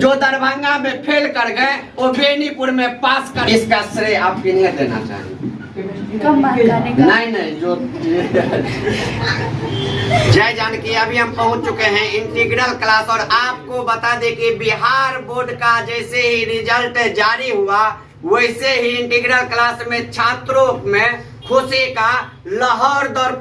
जो दरभंगा में फेल कर गए वो बेनीपुर में पास कर। इसका श्रेय आप किन्हें देना चाहेंगे? नहीं जो जय जानकी। अभी हम पहुंच चुके हैं इंटीग्रल क्लास और आपको बता दें कि बिहार बोर्ड का जैसे ही रिजल्ट जारी हुआ वैसे ही इंटीग्रल क्लास में छात्रों में खुशी का लहर दौर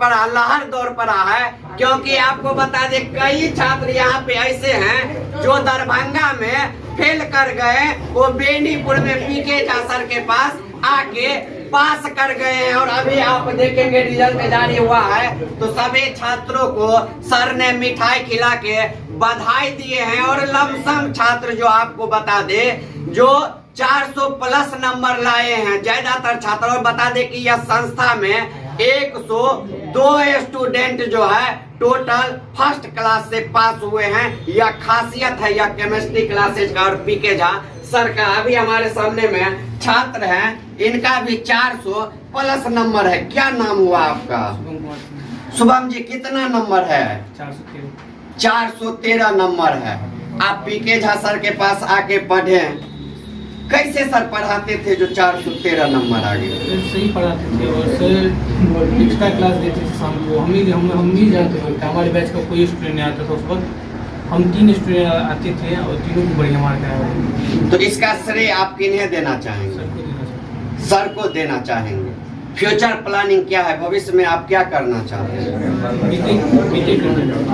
पड़ा है, क्योंकि आपको बता दें कई छात्र यहाँ पे ऐसे हैं जो दरभंगा में फेल कर गए, वो बेनीपुर में पीके झा सर के पास आके पास कर गए हैं। और अभी आप देखेंगे रिजल्ट जारी हुआ है तो सभी छात्रों को सर ने मिठाई खिला के बधाई दिए हैं। और लमसम छात्र जो आपको बता दे जो 400 प्लस नंबर लाए हैं ज्यादातर छात्र। और बता दे कि यह संस्था में 102 स्टूडेंट जो है टोटल फर्स्ट क्लास से पास हुए हैं। यह खासियत है यह केमिस्ट्री क्लासेज का और पीके झा सर का। अभी हमारे सामने में छात्र हैं, इनका भी 400 प्लस नंबर है। क्या नाम हुआ आपका? शुभम जी। कितना नंबर है? 413 नंबर है। आप पीके झा सर के पास आके पढ़े, कैसे सर पढ़ाते थे जो 413 नंबर आ गए? सही पढ़ाते थे और सर एक्स्ट्रा क्लास देते थे शाम को। हम ही जाते थे, हमारे बैच का कोई स्टूडेंट नहीं आता था उस वक्त। हम 3 स्टूडेंट आते थे और तीनों को बढ़िया मार्क आया। तो इसका श्रेय आप किन्हें देना चाहेंगे? सर को देना चाहेंगे। फ्यूचर प्लानिंग क्या है? भविष्य में आप क्या करना चाहते हैं?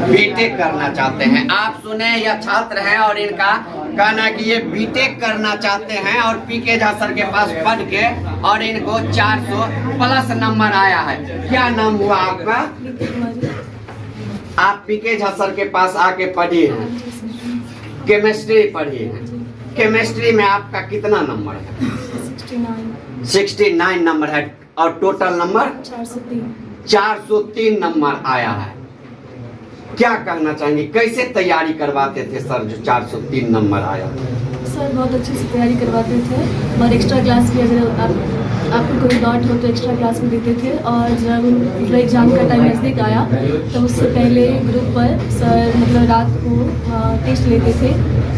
बीटेक करना चाहते हैं। आप सुने यह छात्र हैं और इनका कहना है कि ये बीटेक करना चाहते हैं और पीके झा सर के पास पढ़ के और इनको 400 प्लस नंबर आया है। क्या नाम हुआ आपका? आप पीके झा सर के पास आके पढ़िए हैं, केमिस्ट्री पढ़िए हैं। केमिस्ट्री में आपका कितना नंबर है? 69 नंबर है। और टोटल नंबर 403 नंबर आया है। क्या कहना चाहेंगे? कैसे तैयारी करवाते थे सर जो 403 नंबर आया? सर बहुत अच्छे से तैयारी करवाते थे और एक्स्ट्रा क्लास भी अगर आपको कोई डाउट हो तो एक्स्ट्रा क्लास में देते थे। और जब मतलब एग्जाम का टाइम नज़दीक आया तो उससे पहले ग्रुप पर सर मतलब रात को टेस्ट लेते थे,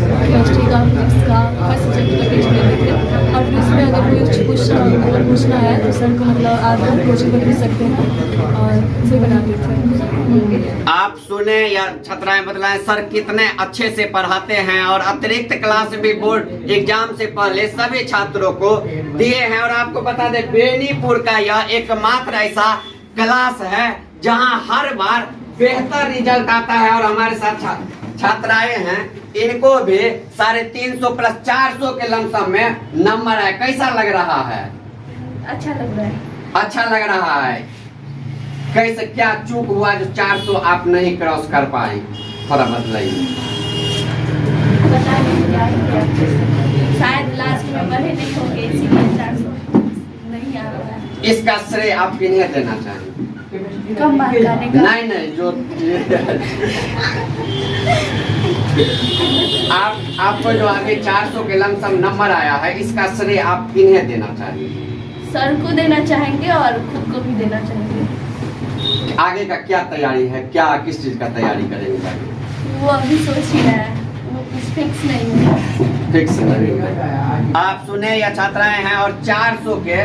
केमिस्ट्री का, फिजिक्स का, हर सब्जेक्ट का टेस्ट लेते थे। और फिर उसमें अगर कोई क्वेश्चन पूछना है तो सर को मतलब आप कोचिंग पर भी सकते हैं और उसे बनाते थे। आप सुने या छात्राएं बतलाएं सर कितने अच्छे से पढ़ाते हैं और अतिरिक्त क्लास भी बोर्ड एग्जाम से पहले सभी छात्रों को दिए हैं। और आपको बता दें बेनीपुर का यह एकमात्र ऐसा क्लास है जहां हर बार बेहतर रिजल्ट आता है। और हमारे साथ छात्राएं हैं, इनको भी 350 प्लस 400 के लमसम में नंबर है। कैसा लग रहा है? अच्छा लग रहा है। अच्छा लग रहा है। कैसे क्या चूक हुआ जो 400 आप नहीं क्रॉस कर पाए? थोड़ा बतलाइए। शायद लास्ट में पढ़े नहीं होंगे इसीलिए 400 नहीं आ रहा है। इसका श्रेय आप किन्हें देना चाहेंगे? कम मार्क आने का। नहीं जो आपको जो आगे 400 के लमसम नंबर आया है इसका श्रेय आप किन्हें देना चाहेंगे? सर को देना चाहेंगे और खुद को भी देना चाहेंगे। आगे का क्या तैयारी है? क्या किस चीज का तैयारी करेंगे? वो अभी सोच ही रहा है, वो कुछ फिक्स नहीं है। फिक्स नहीं है। आप सुने या छात्राएं हैं और 400 के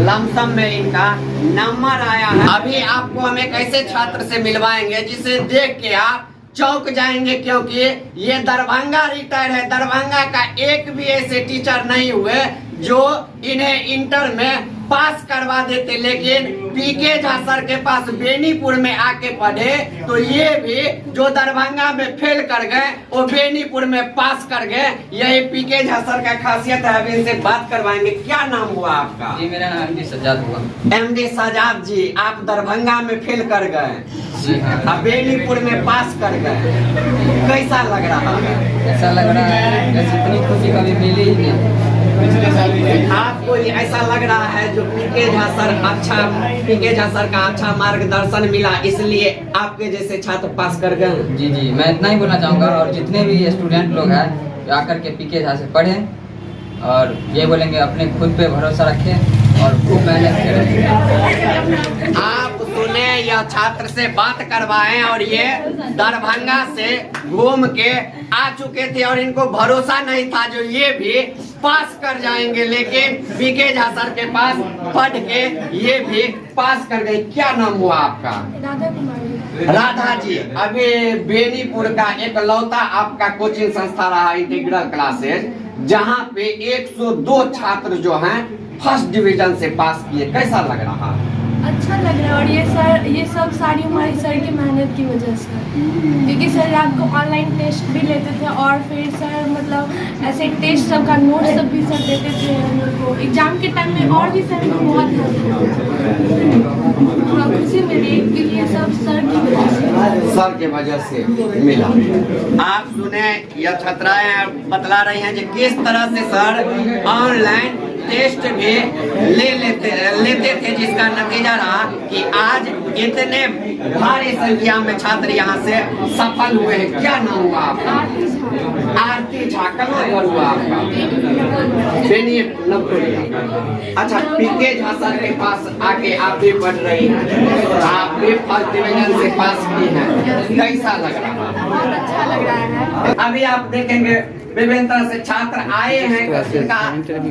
लमसम में इनका नंबर आया है। अभी आपको हम एक ऐसे छात्र से मिलवाएंगे जिसे देख के आप चौंक जाएंगे, क्योंकि ये दरभंगा रिटायर है। दरभंगा का एक भी ऐसे टीचर नहीं हुए जो इन्हें इंटर में पास करवा देते, लेकिन पीके झा सर के पास बेनीपुर में आके पढ़े तो ये भी जो दरभंगा में फेल कर गए वो बेनीपुर में पास कर गए। यही पीके झा सर का खासियत है। अभी इनसे बात करवाएंगे। क्या नाम हुआ आपका? जी मेरा नाम एमडी सजाद हुआ। एमडी सजाद जी, आप दरभंगा में फेल कर गए, अब बेनीपुर में पास कर गए, कैसा लग रहा है? ऐसा लग रहा है जैसे इतनी खुशी कभी मिली ही नहीं। आपको ऐसा लग रहा है जो पीके झा सर का अच्छा मार्गदर्शन मिला इसलिए आपके जैसे छात्र पास कर गए? जी मैं इतना ही बोलना चाहूँगा। और जितने भी स्टूडेंट लोग हैं आकर के पीके झा से पढ़ें और ये बोलेंगे अपने खुद पे भरोसा रखें और खूब मेहनत करें। आप सुने, यह छात्र से बात करवाएं और ये दरभंगा से घूम के आ चुके थे और इनको भरोसा नहीं था जो ये भी पास कर जाएंगे, लेकिन बीके झा सर के पास पढ़ के ये भी पास कर गए। क्या नाम हुआ आपका? राधा कुमारी। राधा जी, अभी बेनीपुर का एक लौता आपका कोचिंग संस्था रहा इंटीग्रल क्लासेज, जहाँ पे 102 छात्र जो हैं फर्स्ट डिवीजन से पास किए, कैसा लग रहा है? अच्छा लग रहा है, और ये सब सारी हमारी सर की मेहनत की वजह से, क्योंकि सर रात को ऑनलाइन टेस्ट भी लेते थे और फिर सर मतलब ऐसे टेस्ट सब का नोट सब भी सर देते थे हम लोग को एग्जाम के टाइम में, और भी सर को बहुत हाँ खुशी मिली, क्योंकि ये सब सर की वजह से, सर के वजह से मिला। आप सुने, यह छात्राएं बतला रही हैं कि किस तरह से सर ऑनलाइन टेस्ट भी लेते थे, जिसका नतीजा रहा कि आज इतने भारी संख्या में छात्र यहाँ से सफल हुए हैं। क्या नाम हुआ आपका? आरती झा। कहाँ घर हुआ आपका? नवटोलिया। अच्छा, पीके झा सर के पास आके आप भी पढ़ रही हैं, आप भी फर्स्ट डिवीजन से पास की हैं, कैसा लग रहा है? बहुत अच्छा लग रहा है। अभी आप देखेंगे विभिन्न तरह से छात्र आए हैं, जिनका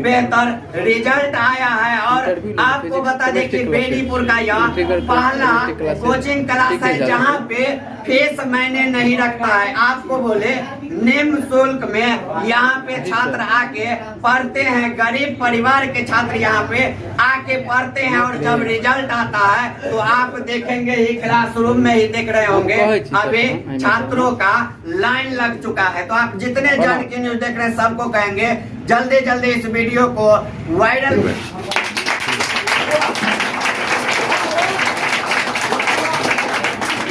बेहतर रिजल्ट आया है। और आपको बता दें कि बेनीपुर का यह पहला कोचिंग क्लास है जहां पे फीस मैंने नहीं रखा है। आपको बोले निम्न शुल्क में यहाँ पे छात्र आके पढ़ते हैं, गरीब परिवार के छात्र यहाँ पे आके पढ़ते हैं, और जब रिजल्ट आता है तो आप देखेंगे ही क्लासरूम में ही देख रहे होंगे अभी छात्रों का लाइन लग चुका है। तो आप जितने जन की न्यूज देख रहे हैं सबको कहेंगे जल्दी जल्दी इस वीडियो को वायरल